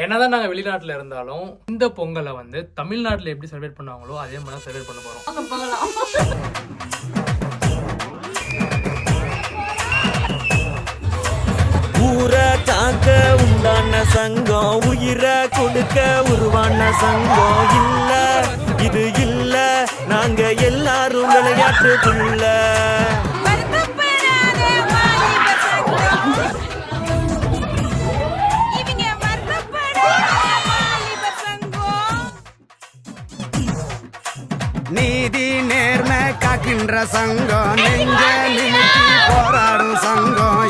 என்னதான் நாங்கள் வெளிநாட்டில் இருந்தாலும் இந்த பொங்கலை வந்து தமிழ்நாட்டில் எப்படி செலிப்ரேட் பண்ணுவாங்களோ அதே மாதிரி செலிப்ரேட் பண்ண போகிறோம். ஊரை காக்க உண்டான சங்கம், உயிரை கொடுக்க உருவான சங்கம். இல்ல இது இல்ல, நாங்க எல்லாரும் விளையாட்டுக்குள்ள. நீதி நேர்மை காக்கின்ற சங்கம், நெஞ்ச நிமித்தி போராடும் சங்கம்.